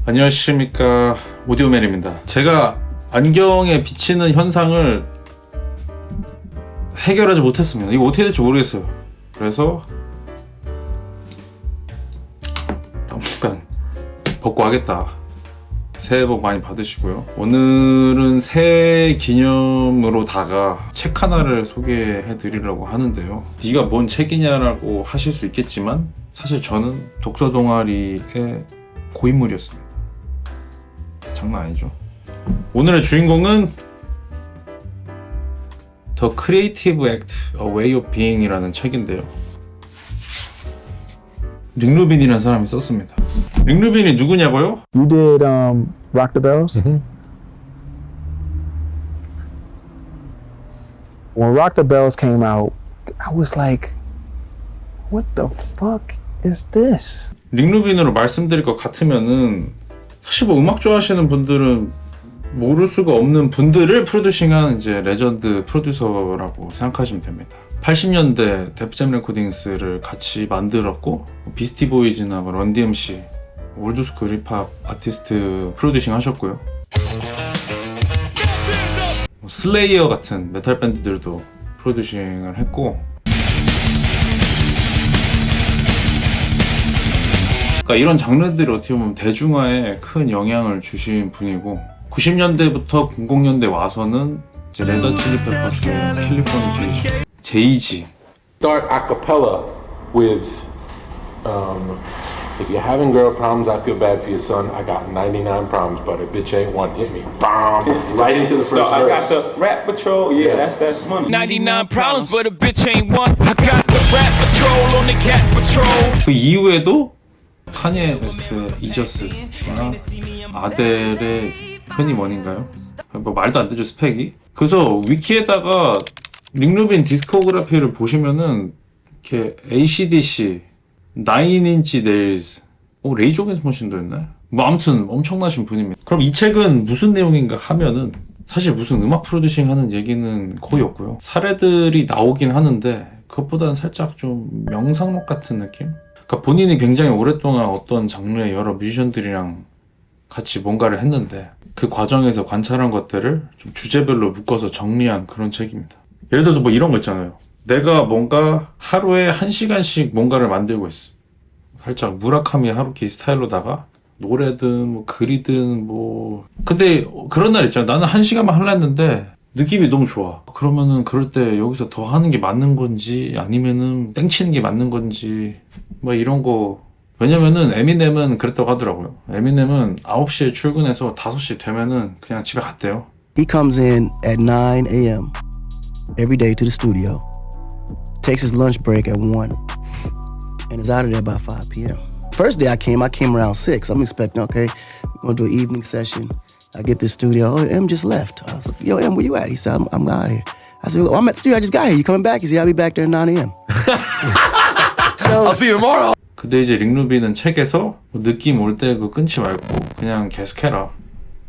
안녕하십니까, 오디오맨입니다. 제가 안경에 비치는 현상을 해결하지 못했습니다. 이거 어떻게 될지 모르겠어요. 그래서 당분간 벗고 하겠다. 새해 복 많이 받으시고요. 오늘은 새해 기념으로다가 책 하나를 소개해 드리려고 하는데요. 네가 뭔 책이냐라고 하실 수 있겠지만 사실 저는 독서 동아리의 고인물이었습니다. 장난 아니죠. 오늘의 주인공은 The Creative Act, A Way of Being 이라는 책인데요. 릭 루빈이라는 사람이 썼습니다. 릭 루빈이 누구냐고요? You did Rock the Bells? When Rock the Bells came out, I was like, what the fuck is this? 릭 루빈으로 말씀드릴 것 같으면은 사실 뭐 음악 좋아하시는 분들은 모를 수가 없는 분들을 프로듀싱한 이제 레전드 프로듀서라고 생각하시면 됩니다. 80년대 데프잼 레코딩스를 같이 만들었고 비스티 보이즈나 뭐 런 DMC, 올드스쿨 힙합 아티스트 프로듀싱 하셨고요. 슬레이어 같은 메탈 밴드들도 프로듀싱을 했고, 그러니까 이런 장르들이 어떻게 보면 대중화에 큰 영향을 주신 분이고, 90년대부터 00년대 와서는 이제 레드 칠리 페퍼스, 캘리포니케이션, 제이지. Start a cappella with if you're having girl problems, I feel bad for your son. I got 99 problems, but a bitch ain't one. Hit me. Bam! Right into the first verse. I got the Rap Patrol. Yeah, that's money. 99 problems, but a bitch ain't one. I got the Rap Patrol on the Cat Patrol. 그 이후에도 카니에 웨스트, 이저스나 아델의 편이원인가요? 뭐 말도 안 되죠, 스펙이. 그래서 위키에다가 릭 루빈 디스코그래피를 보시면은 이렇게 AC/DC, 나인 인치 네일즈, 레이지 어게인스트 머신도 했나요? 뭐 아무튼 엄청나신 분입니다. 그럼 이 책은 무슨 내용인가 하면은 사실 무슨 음악 프로듀싱 하는 얘기는 거의 없고요. 사례들이 나오긴 하는데 그것보다는 살짝 좀 명상록 같은 느낌? 그러니까 본인이 굉장히 오랫동안 어떤 장르의 여러 뮤지션들이랑 같이 뭔가를 했는데 그 과정에서 관찰한 것들을 좀 주제별로 묶어서 정리한 그런 책입니다. 예를 들어서 뭐 이런 거 있잖아요. 내가 뭔가 하루에 1시간씩 뭔가를 만들고 있어. 살짝 무라카미 하루키 스타일로다가 노래든 뭐 글이든 뭐, 근데 그런 날 있잖아. 나는 1시간만 하려 했는데 느낌이 너무 좋아. 그러면은 그럴 때 여기서 더 하는 게 맞는 건지 아니면은 땡치는 게 맞는 건지 뭐 이런 거. 왜냐면은 에미넴은 그랬다고 하더라고요. 에미넴은 9시에 출근해서 5시 되면은 그냥 집에 갔대요. He comes in at 9 a.m. every day to the studio, takes his lunch break at 1, and is out of there by 5 p.m. First day I came around 6. I'm expecting, okay, we're gonna do an evening session. I get this studio. Oh, M just left. I was like, yo, M, where you at? He said, I'm out of here. I said, well, I'm at the studio. I just got here. You coming back? He said, I'll be back there at 9 a.m. So, I'll see you tomorrow. 근데 이제 릭 루빈은 책에서 뭐 느낌 올 때 그거 끊지 말고 그냥 계속해라, 뭐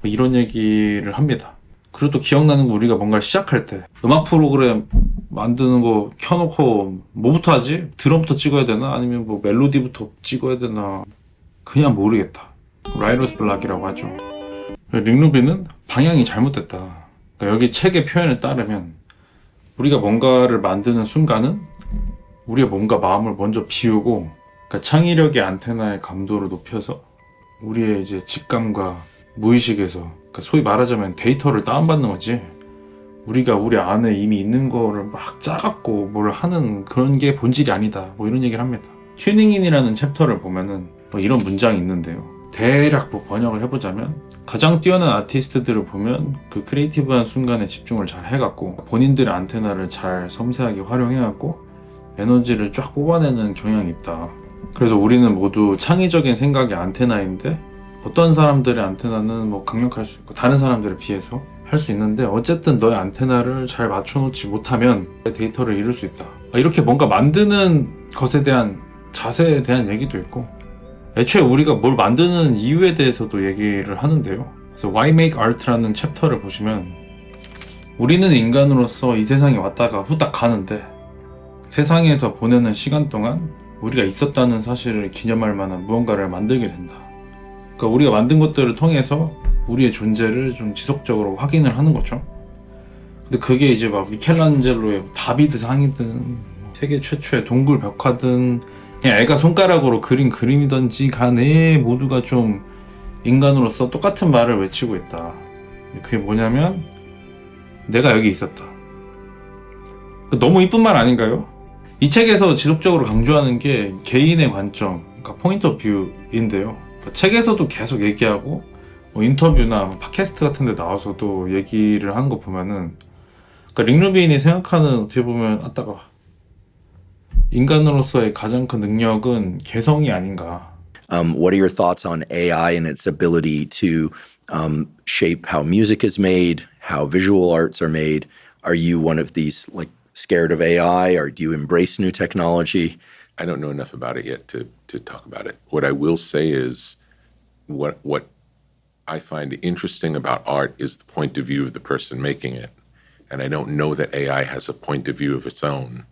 이런 얘기를 합니다. 그리고 또 기억나는 거, 우리가 뭔가를 시작할 때 음악 프로그램 만드는 거 켜놓고 뭐부터 하지? 드럼부터 찍어야 되나? 아니면 뭐 멜로디부터 찍어야 되나? 그냥 모르겠다. 라이러스 블락이라고 하죠. 릭 루빈은 방향이 잘못됐다. 그러니까 여기 책의 표현에 따르면 우리가 뭔가를 만드는 순간은 우리의 몸과 마음을 먼저 비우고, 그러니까 창의력의 안테나의 감도를 높여서 우리의 이제 직감과 무의식에서, 그러니까 소위 말하자면 데이터를 다운받는 거지, 우리가 우리 안에 이미 있는 거를 막 짜갖고 뭘 하는 그런 게 본질이 아니다, 뭐 이런 얘기를 합니다. 튜닝인이라는 챕터를 보면은 뭐 이런 문장이 있는데요. 대략 뭐 번역을 해보자면, 가장 뛰어난 아티스트들을 보면 그 크리에이티브한 순간에 집중을 잘 해갖고 본인들의 안테나를 잘 섬세하게 활용해갖고 에너지를 쫙 뽑아내는 경향이 있다. 그래서 우리는 모두 창의적인 생각의 안테나인데 어떤 사람들의 안테나는 뭐 강력할 수 있고 다른 사람들에 비해서 할 수 있는데, 어쨌든 너의 안테나를 잘 맞춰놓지 못하면 데이터를 잃을 수 있다. 이렇게 뭔가 만드는 것에 대한 자세에 대한 얘기도 있고, 애초에 우리가 뭘 만드는 이유에 대해서도 얘기를 하는데요. 그래서 Why Make Art라는 챕터를 보시면 우리는 인간으로서 이 세상에 왔다가 후딱 가는데 세상에서 보내는 시간 동안 우리가 있었다는 사실을 기념할 만한 무언가를 만들게 된다. 그러니까 우리가 만든 것들을 통해서 우리의 존재를 좀 지속적으로 확인을 하는 거죠. 근데 그게 이제 막 미켈란젤로의 다비드 상이든 세계 최초의 동굴 벽화든 그냥 애가 손가락으로 그린 그림이든지 간에 모두가 좀 인간으로서 똑같은 말을 외치고 있다. 그게 뭐냐면 내가 여기 있었다. 너무 이쁜 말 아닌가요? 이 책에서 지속적으로 강조하는 게 개인의 관점, 그러니까 포인트 오브 뷰인데요. 책에서도 계속 얘기하고 뭐 인터뷰나 뭐 팟캐스트 같은 데 나와서도 얘기를 하는 거 보면은 그러니까 릭 루빈이 생각하는 어떻게 보면 인간으로서의 가장 큰 능력은 개성이 아닌가. What are your thoughts on AI and its ability to shape how music is made, how visual arts are made? Are you one of these like scared of AI, or do you embrace new technology? I don't know enough about it yet to talk about it. What I will say is what I find interesting about art is the point of view of the person making it. And I don't know that AI has a point of view of its own.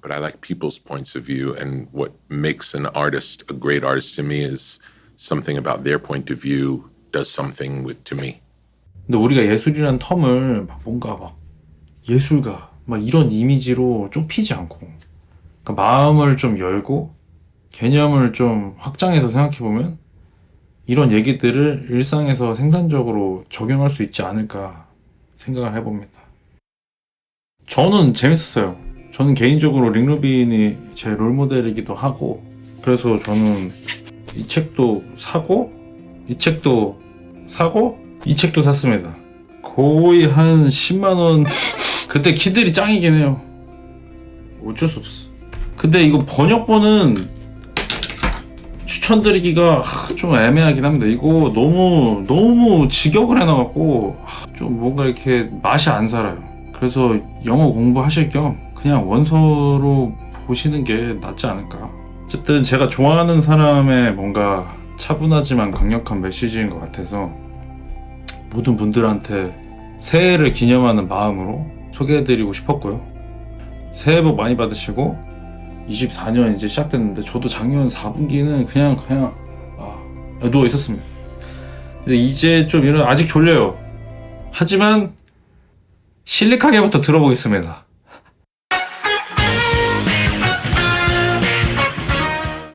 But I like people's points of view, and what makes an artist a great artist to me is something about their point of view does something to me. 근데 우리가 예술이라는 텀을 막 뭔가 막 예술가 막 이런 이미지로 좁히지 않고 그러니까 마음을 좀 열고 개념을 좀 확장해서 생각해보면 이런 얘기들을 일상에서 생산적으로 적용할 수 있지 않을까 생각을 해봅니다. 저는 재밌었어요. 저는 개인적으로 릭 루빈이 제 롤모델이기도 하고 그래서 저는 이 책도 사고 이 책도 사고 이 책도 샀습니다. 거의 한 10만원 그때 키들이 짱이긴 해요. 어쩔 수 없어. 근데 이거 번역본은 추천드리기가 좀 애매하긴 합니다. 이거 너무 직역을 해놔갖고 좀 뭔가 이렇게 맛이 안 살아요. 그래서 영어 공부하실 겸 그냥 원서로 보시는 게 낫지 않을까. 어쨌든 제가 좋아하는 사람의 뭔가 차분하지만 강력한 메시지인 것 같아서 모든 분들한테 새해를 기념하는 마음으로 소개해드리고 싶었고요. 새해 복 많이 받으시고 24년 이제 시작됐는데 저도 작년 4분기는 그냥 누워 있었습니다. 근데 이제 좀 아직 졸려요. 하지만 실리카게부터 들어보겠습니다.